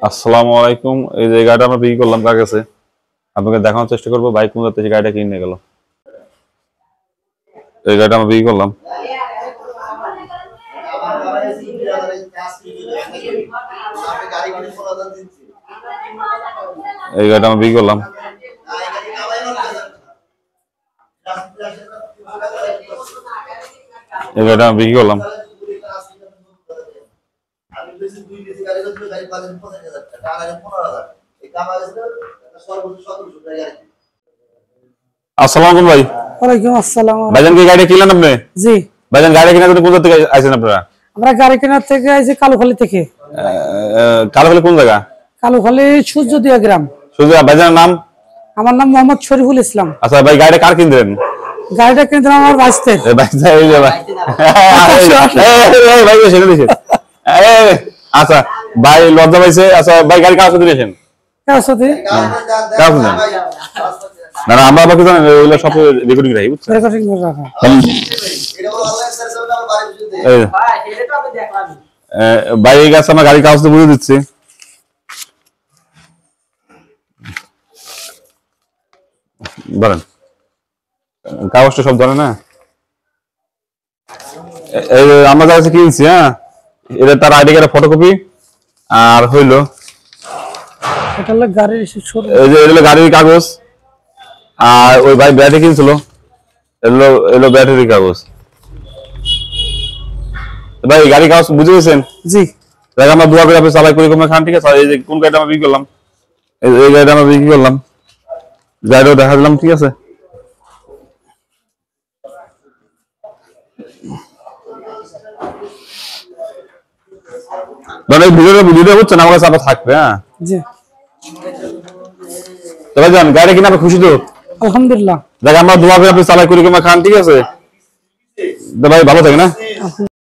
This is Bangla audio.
আসসালামু আলাইকুম। এই যে গাড়িটা আমরা বিক্রি করলাম কার কাছে, আপনাকে দেখানোর চেষ্টা করবো বাইক কোন যাতে গাড়িটা কিনে গেল। এই গাড়িটা আমরা বিক্রি করলাম। এই গাড়িটা আমরা বিক্রি করলাম। এই গাড়িটা আমরা বিক্রি করলাম। আসসালামু আলাইকুম ভাই। ওয়ালাইকুম আসসালাম। ভাইজান কি গাড়ি কিনলেন আপনি? জি ভাইজান গাড়ি কেনার জন্য কোন জায়গা থেকে আইছেন আপনারা? আমরা গাড়ি কেনার থেকে আইছি কালুখালী থেকে। কালুখালী কোন জায়গা? কালুখালী সূর্যদিয়া গ্রাম। সূর্যদিয়া। ভাইজানের নাম? আমার নাম মোহাম্মদ শরীফুল ইসলাম। আচ্ছা ভাই, গাড়িটা কার কিনলেন? গাড়িটা কিনতে আমার ভাইস্তে। এই ভাইস্তে এই যে ভাই। এই ভাই সেটা দিছেন। আচ্ছা ভাই লজ্জা পাইছে। আচ্ছা ভাই গাড়ি কার সাথে দিয়েছেন? কার সাথে? কার সাথে? না না আমরা বাকি জানেন ওইগুলো সব রেকর্ডিং রাখি, বুঝছেন? রেকর্ডিং করে রাখা। ভাই এই গাছ আমার গাড়ি কাগজ বুঝে দিচ্ছি। বলেন কাগজটা সব ধরে না। আমরা যার কাছে কিনছি, হ্যাঁ এটা তার আইডি কার্ডের ফটোকপি আর হইলো এটা হলো গাড়ির এই যে এগুলো গাড়ির কাগজ। আর ওই ভাই ব্যাটারি কিনছিল, এগুলো ব্যাটারির কাগজ। ভাই গাড়ি কাগজ বুঝে গেছেন? জি। দেখ আমরা দুয়া করে চালাই করি কমে খান, ঠিক আছে? এই যে কোন গাড়িটা আমরা বিক্রি করলাম, এই গাড়িটা আমরা বিক্রি করলাম, গাড়িটাও দেখা দিলাম, ঠিক আছে? মানে ভিডিওটা বুঝছেন আমার কাছে আবার থাকবে। হ্যাঁ জি। তবে যান গাড়ি কিনে আপনি খুশি তো? আলহামদুলিল্লাহ। দেখ আমরা দোয়া করে আপনি চালাই করি কমে খান, ঠিক আছে? ভাই ভালো থাকে না?